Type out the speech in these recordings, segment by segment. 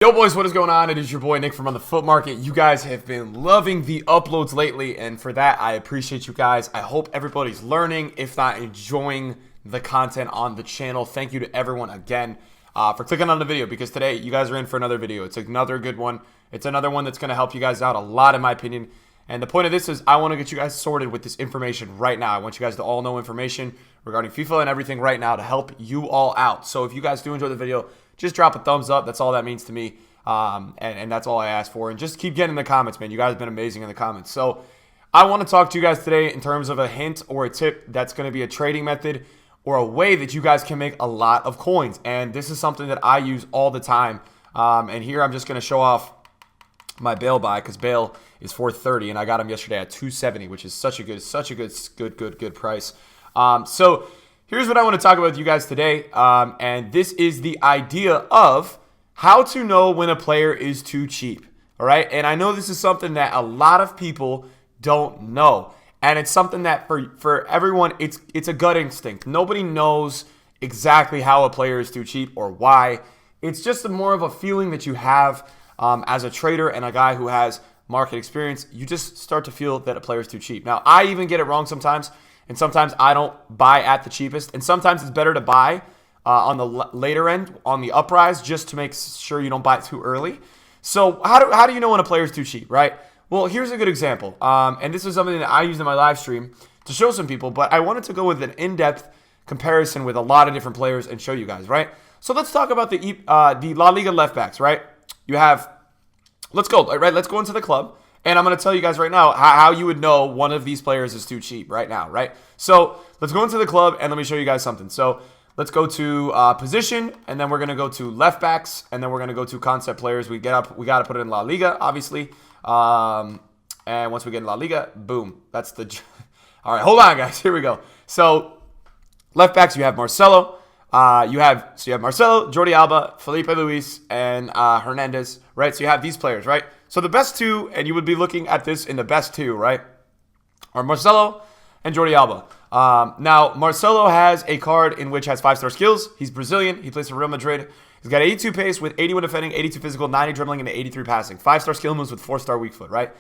Yo boys, what is going on? It is your boy Nick from On The Foot Market. You guys have been loving the uploads lately, and for that I appreciate you guys. I hope everybody's learning, if not enjoying the content on the channel. Thank you to everyone again for clicking on the video, because today you guys are in for another video. It's another good one. It's another one that's going to help you guys out a lot, in my opinion. And the point of this is I want to get you guys sorted with this information right now. I want you guys to all know information regarding FIFA and everything right now to help you all out. So if you guys do enjoy the video, just drop a thumbs up. That's all that means to me. And that's all I ask for. And just keep getting in the comments, man. You guys have been amazing in the comments. So I want to talk to you guys today in terms of a hint or a tip that's going to be a trading method or a way that you guys can make a lot of coins. And this is something that I use all the time. And here I'm just going to show off my Bale buy, because Bale is 430 and I got him yesterday at 270, which is such a good price. So here's what I want to talk about with you guys today, and this is the idea of how to know when a player is too cheap. All right, and I know this is something that a lot of people don't know, and it's something that for everyone, it's a gut instinct. Nobody knows exactly how a player is too cheap or why. It's just more of a feeling that you have as a trader and a guy who has market experience. You just start to feel that a player is too cheap. Now, I even get it wrong sometimes. And sometimes I don't buy at the cheapest. And sometimes it's better to buy on the later end, on the uprise, just to make sure you don't buy it too early. So how do you know when a player is too cheap, right? Well, here's a good example. And this is something that I used in my live stream to show some people. But I wanted to go with an in-depth comparison with a lot of different players and show you guys, right? So let's talk about the La Liga left backs, right? You have, let's go into the club. And I'm going to tell you guys right now how you would know one of these players is too cheap right now, right? So let's go into the club and let me show you guys something. So let's go to position, and then we're going to go to left backs, and then we're going to go to concept players. We got to put it in La Liga, obviously. And once we get in La Liga, boom. That's the... All right, hold on, guys. Here we go. So left backs, you have Marcelo. You have Marcelo, Jordi Alba, Felipe Luis, and Hernandez, right? So you have these players, right? So the best two, and you would be looking at this in the best two, right, are Marcelo and Jordi Alba. Now, Marcelo has a card in which has 5-star skills. He's Brazilian. He plays for Real Madrid. He's got 82 pace with 81 defending, 82 physical, 90 dribbling, and 83 passing. 5-star skill moves with 4-star weak foot, right?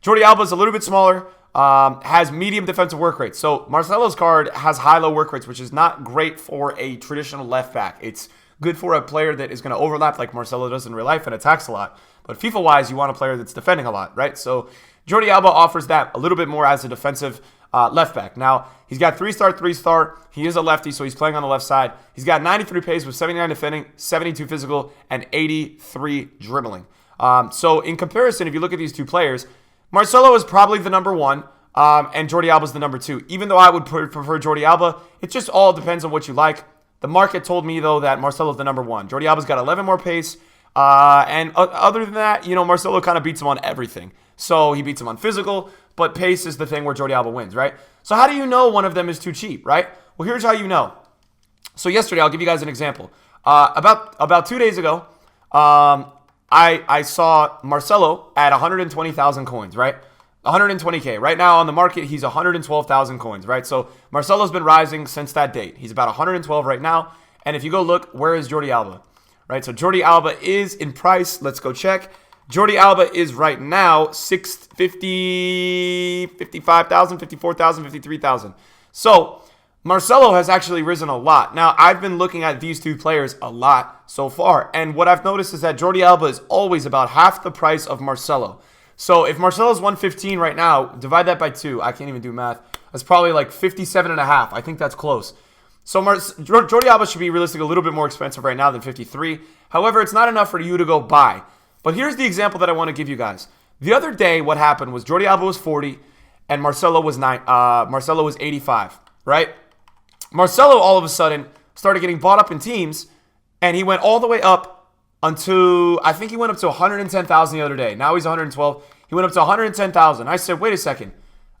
Jordi Alba is a little bit smaller, has medium defensive work rates. So Marcelo's card has high-low work rates, which is not great for a traditional left back. It's good for a player that is going to overlap like Marcelo does in real life and attacks a lot. But FIFA-wise, you want a player that's defending a lot, right? So Jordi Alba offers that a little bit more as a defensive left back. Now, he's got 3-star, 3-star. He is a lefty, so he's playing on the left side. He's got 93 pace with 79 defending, 72 physical, and 83 dribbling. So in comparison, if you look at these two players, Marcelo is probably the number one, and Jordi Alba is the number two. Even though I would prefer Jordi Alba, it just all depends on what you like. The market told me, though, that Marcelo is the number one. Jordi Alba's got 11 more pace. And other than that, you know, Marcelo kind of beats him on everything. So he beats him on physical, but pace is the thing where Jordi Alba wins, right? So how do you know one of them is too cheap, right? Well, here's how you know. So yesterday, I'll give you guys an example. About 2 days ago, I saw Marcelo at 120,000 coins, right? 120K. Right now on the market, he's 112,000 coins, right? So Marcelo's been rising since that date. He's about 112 right now. And if you go look, where is Jordi Alba? Right, so Jordi Alba is in price. Let's go check. Jordi Alba is right now 55,000, 54,000, 53,000. So Marcelo has actually risen a lot. Now, I've been looking at these two players a lot so far, and what I've noticed is that Jordi Alba is always about half the price of Marcelo. So if Marcelo's 115 right now, divide that by 2. I can't even do math. That's probably like 57.5. I think that's close. So Jordi Alba should be realistically a little bit more expensive right now than 53. However, it's not enough for you to go buy. But here's the example that I want to give you guys. The other day, what happened was Jordi Alba was 40 and Marcelo was 85, right? Marcelo all of a sudden started getting bought up in teams, and he went all the way up until, I think he went up to 110,000 the other day. Now he's 112. He went up to 110,000. I said, wait a second.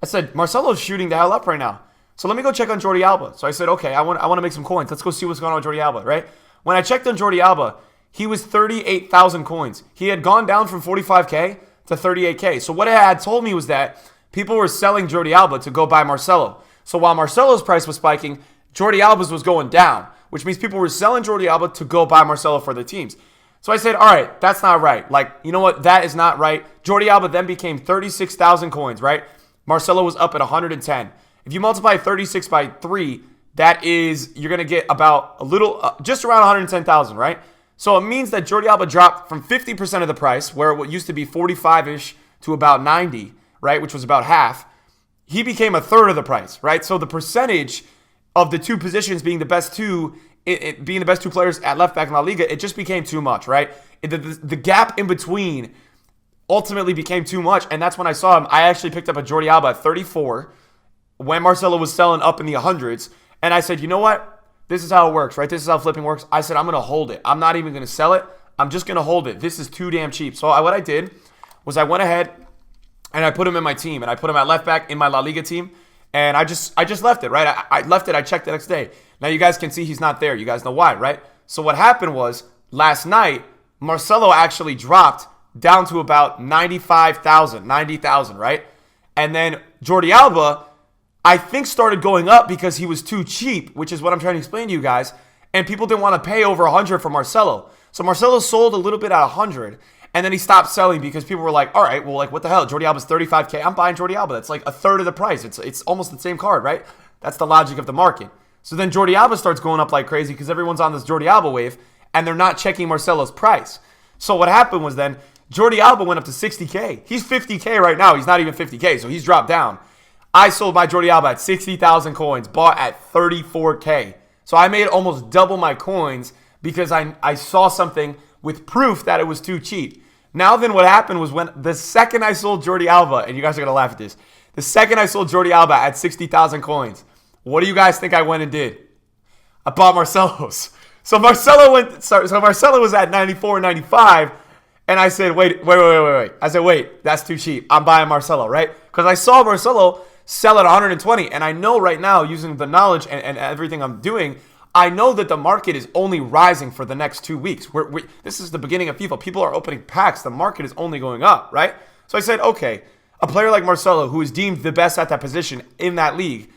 I said, Marcelo's shooting the hell up right now. So let me go check on Jordi Alba. So I said, okay, I want to make some coins. Let's go see what's going on with Jordi Alba, right? When I checked on Jordi Alba, he was 38,000 coins. He had gone down from 45K to 38K. So what it had told me was that people were selling Jordi Alba to go buy Marcelo. So while Marcelo's price was spiking, Jordi Alba's was going down, which means people were selling Jordi Alba to go buy Marcelo for their teams. So I said, all right, that's not right. Like, you know what? That is not right. Jordi Alba then became 36,000 coins, right? Marcelo was up at 110. If you multiply 36 by 3, that is, you're going to get about just around 110,000, right? So it means that Jordi Alba dropped from 50% of the price, where it used to be 45-ish, to about 90, right? Which was about half. He became a third of the price, right? So the percentage of the two positions being the best two, being the best two players at left back in La Liga, it just became too much, right? The gap in between ultimately became too much, and that's when I saw him. I actually picked up a Jordi Alba at 34 when Marcelo was selling up in the hundreds, and I said, you know what? This is how it works, right? This is how flipping works. I said, I'm going to hold it. I'm not even going to sell it. I'm just going to hold it. This is too damn cheap. So what I did was I went ahead and I put him in my team, and I put him at left back in my La Liga team, and I just left it, right? I left it. I checked the next day. Now you guys can see he's not there. You guys know why, right? So what happened was last night, Marcelo actually dropped down to about 90,000, right? And then Jordi Alba, I think, started going up because he was too cheap, which is what I'm trying to explain to you guys. And people didn't want to pay over 100 for Marcelo. So Marcelo sold a little bit at 100, and then he stopped selling because people were like, all right, well, like, what the hell? Jordi Alba's 35K. I'm buying Jordi Alba. That's like a third of the price. It's almost the same card, right? That's the logic of the market. So then Jordi Alba starts going up like crazy because everyone's on this Jordi Alba wave, and they're not checking Marcelo's price. So what happened was then Jordi Alba went up to 60K. He's 50K right now. He's not even 50K, so he's dropped down. I sold my Jordi Alba at 60,000 coins, bought at 34K. So I made almost double my coins because I saw something with proof that it was too cheap. Now then what happened was when the second I sold Jordi Alba, and you guys are going to laugh at this, the second I sold Jordi Alba at 60,000 coins, what do you guys think I went and did? I bought Marcelo's. So Marcelo was at 94, 95, and I said, wait. I said, wait, that's too cheap. I'm buying Marcelo, right? Because I saw Marcelo sell at 120, and I know right now, using the knowledge and everything I'm doing, I know that the market is only rising for the next 2 weeks. This is the beginning of FIFA. People are opening packs. The market is only going up, right? So I said, okay, a player like Marcelo, who is deemed the best at that position in that league,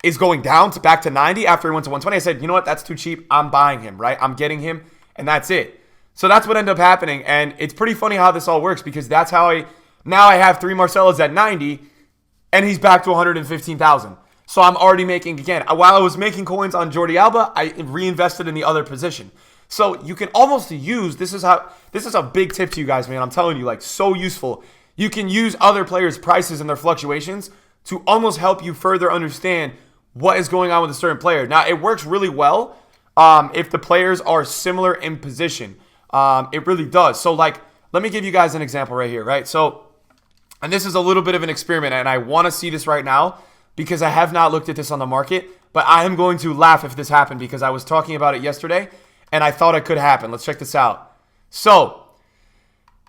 is going down to back to 90 after he went to 120. I said, you know what? That's too cheap. I'm buying him, right? I'm getting him, and that's it. So that's what ended up happening, and it's pretty funny how this all works because that's how now I have 3 Marcelos at 90, and he's back to 115,000. So I'm already making, again, while I was making coins on Jordi Alba, I reinvested in the other position. So you can almost use, this is a big tip to you guys, man. I'm telling you, like, so useful. You can use other players' prices and their fluctuations to almost help you further understand what is going on with a certain player. Now, it works really well if the players are similar in position. It really does. So, like, let me give you guys an example right here, right? So, and this is a little bit of an experiment, and I want to see this right now because I have not looked at this on the market, but I am going to laugh if this happened because I was talking about it yesterday, and I thought it could happen. Let's check this out. So,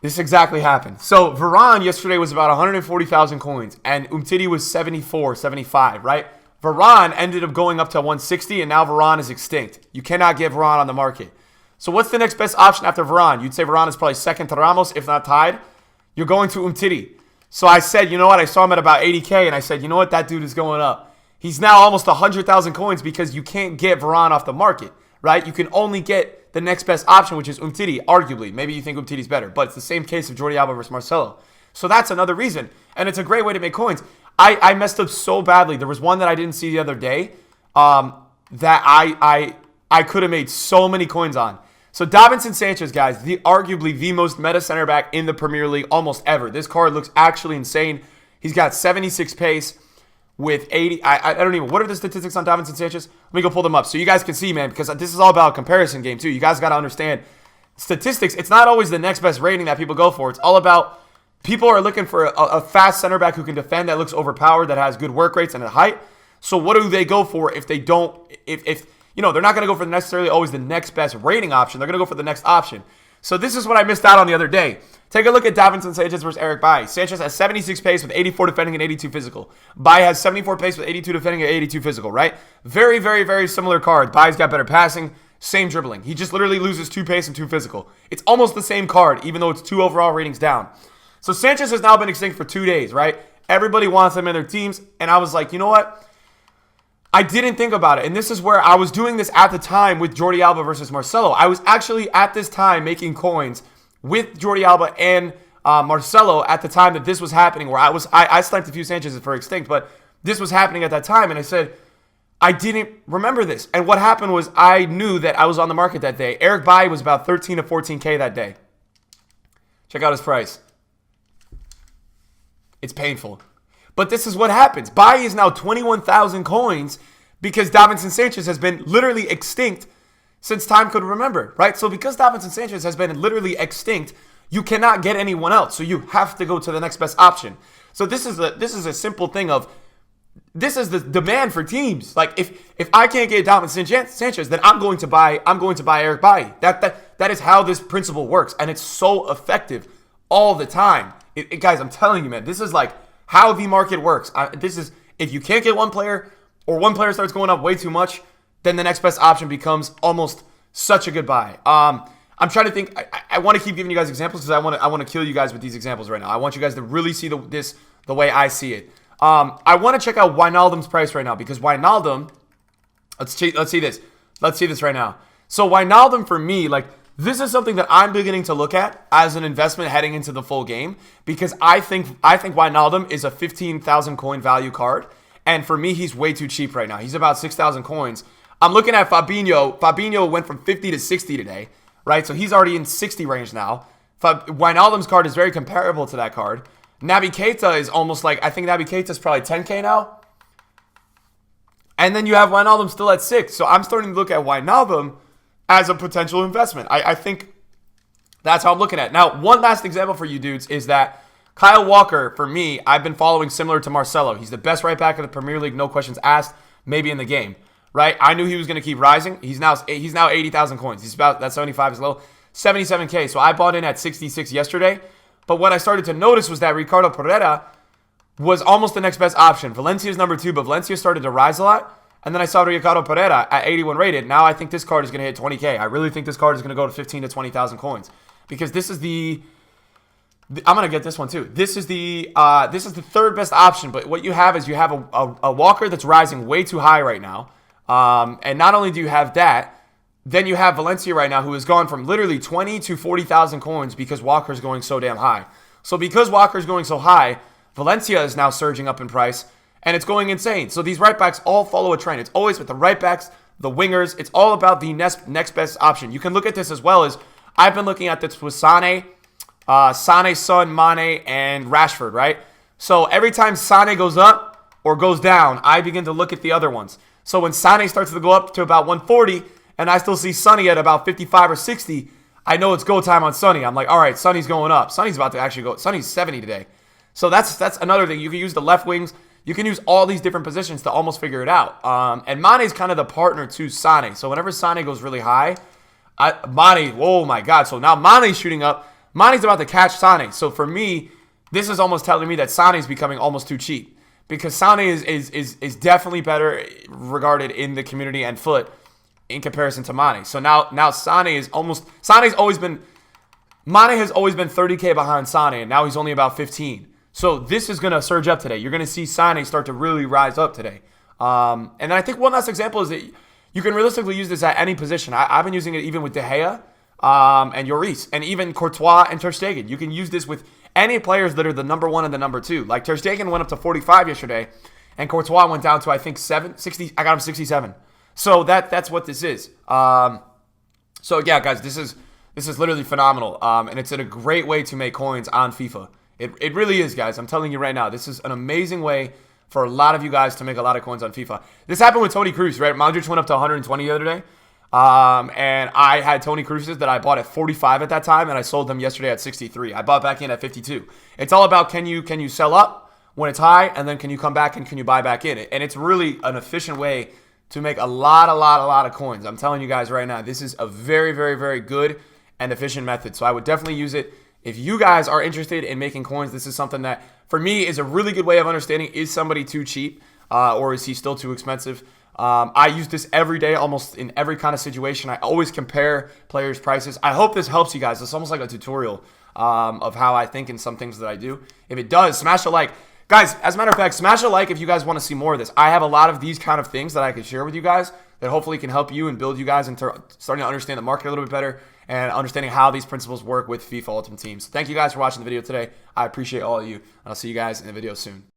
this exactly happened. So, Varane yesterday was about 140,000 coins, and Umtiti was 74, 75, right? Varane ended up going up to 160, and now Varane is extinct. You cannot get Varane on the market. So what's the next best option after Varane? You'd say Varane is probably second to Ramos, if not tied. You're going to Umtiti. So I said, you know what? I saw him at about 80K, and I said, you know what? That dude is going up. He's now almost 100,000 coins because you can't get Varane off the market, right? You can only get the next best option, which is Umtiti, arguably. Maybe you think Umtiti's better, but it's the same case of Jordi Alba versus Marcelo. So that's another reason, and it's a great way to make coins. I messed up so badly. There was one that I didn't see the other day that I could have made so many coins on. So Davinson Sanchez, guys, arguably the most meta center back in the Premier League almost ever. This card looks actually insane. He's got 76 pace with 80. I don't even, what are the statistics on Davinson Sanchez? Let me go pull them up so you guys can see, man, because this is all about a comparison game too. You guys got to understand statistics. It's not always the next best rating that people go for. It's all about people are looking for a fast center back who can defend, that looks overpowered, that has good work rates and a height. So what do they go for if they don't, if you know, they're not going to go for necessarily always the next best rating option. They're going to go for the next option. So this is what I missed out on the other day. Take a look at Davinson Sanchez versus Eric Bailly. Sanchez has 76 pace with 84 defending and 82 physical. Bailly has 74 pace with 82 defending and 82 physical, right? Very, very, very similar card. Bailly's got better passing, same dribbling. He just literally loses 2 pace and 2 physical. It's almost the same card, even though it's 2 overall ratings down. So Sanchez has now been extinct for 2 days, right? Everybody wants him in their teams, and I was like, you know what? I didn't think about it. And this is where I was doing this at the time with Jordi Alba versus Marcelo. I was actually at this time making coins with Jordi Alba and Marcelo at the time that this was happening, where I sniped a few Sanchez's for extinct, but this was happening at that time. And I said, I didn't remember this. And what happened was I knew that I was on the market that day. Eric Bailly was about 13 to 14K that day. Check out his price. It's painful. But this is what happens. Bailly is now 21,000 coins because Davinson Sanchez has been literally extinct since time could remember, right? So because Davinson Sanchez has been literally extinct, you cannot get anyone else. So you have to go to the next best option. So this is a simple thing of, this is the demand for teams. Like if I can't get Davinson Sanchez, then I'm going to buy Eric Bailly. That is how this principle works, and it's so effective all the time. Guys, I'm telling you, man, this is like how the market works. This is, if you can't get one player, or one player starts going up way too much, then the next best option becomes almost such a good buy. I'm trying to think. I want to keep giving you guys examples because I want to kill you guys with these examples right now. I want you guys to really see this the way I see it. I want to check out Wijnaldum's price right now because Wijnaldum, let's see this. Let's see this right now. So Wijnaldum, for me, like, this is something that I'm beginning to look at as an investment heading into the full game because I think Wijnaldum is a 15,000 coin value card, and for me, he's way too cheap right now. He's about 6,000 coins. I'm looking at Fabinho. Fabinho went from 50 to 60 today, right? So he's already in 60 range now. Wijnaldum's card is very comparable to that card. Naby Keita is almost like, I think Naby Keita is probably 10K now. And then you have Wijnaldum still at 6. So I'm starting to look at Wijnaldum as a potential investment. I think that's how I'm looking at it. Now, one last example for you dudes is that Kyle Walker, for me, I've been following similar to Marcelo. He's the best right back in the Premier League, no questions asked, maybe in the game, right? I knew he was going to keep rising. He's now 80,000 coins. He's about, that 75 is low, 77K. So I bought in at 66 yesterday. But what I started to notice was that Ricardo Pereira was almost the next best option. Valencia's number 2, but Valencia started to rise a lot. And then I saw Ricardo Pereira at 81 rated. Now I think this card is going to hit 20K. I really think this card is going to go to 15 to 20,000 coins. Because this is I'm going to get this one too. This is the third best option. But what you have is you have a Walker that's rising way too high right now. And not only do you have that, then you have Valencia right now, who has gone from literally 20 to 40,000 coins because Walker's going so damn high. So because Walker's going so high, Valencia is now surging up in price, and it's going insane. So these right backs all follow a trend. It's always with the right backs, the wingers. It's all about the next best option. You can look at this as well as, I've been looking at this with Sané, Son, Mane, and Rashford, right? So every time Sané goes up or goes down, I begin to look at the other ones. So when Sané starts to go up to about 140, and I still see Sonny at about 55 or 60, I know it's go time on Sonny. I'm like, all right, Sonny's going up. Sonny's about to actually go. Sonny's 70 today. So that's another thing. You can use the left wings. You can use all these different positions to almost figure it out. And Mane's kind of the partner to Sané. So whenever Sané goes really high, Mane, oh my God. So now Mane's shooting up. Mane's about to catch Sané. So for me, this is almost telling me that Sané's becoming almost too cheap. Because Sané is definitely better regarded in the community and foot in comparison to Mane. So now Mane has always been 30K behind Sané, and now he's only about 15. So this is going to surge up today. You're going to see Sané start to really rise up today. And then I think one last example is that you can realistically use this at any position. I've been using it even with De Gea and Lloris, and even Courtois and Ter Stegen. You can use this with any players that are the number 1 and the number 2. Like Ter Stegen went up to 45 yesterday, and Courtois went down to, I think, 60. I got him 67. So that's what this is. So yeah, guys, this is literally phenomenal. And it's a great way to make coins on FIFA. It really is, guys. I'm telling you right now, this is an amazing way for a lot of you guys to make a lot of coins on FIFA. This happened with Toni Kroos, right? Modric went up to 120 the other day. And I had Toni Kroos's that I bought at 45 at that time, and I sold them yesterday at 63. I bought back in at 52. It's all about can you sell up when it's high, and then can you come back and can you buy back in? And it's really an efficient way to make a lot of coins. I'm telling you guys right now, this is a very, very, very good and efficient method. So I would definitely use it. If you guys are interested in making coins, this is something that, for me, is a really good way of understanding, is somebody too cheap or is he still too expensive? I use this every day, almost in every kind of situation. I always compare players' prices. I hope this helps you guys. It's almost like a tutorial of how I think in some things that I do. If it does, smash a like. Guys, as a matter of fact, smash a like if you guys want to see more of this. I have a lot of these kind of things that I can share with you guys that hopefully can help you and build you guys into starting to understand the market a little bit better and understanding how these principles work with FIFA Ultimate Team. So thank you guys for watching the video today. I appreciate all of you, and I'll see you guys in the video soon.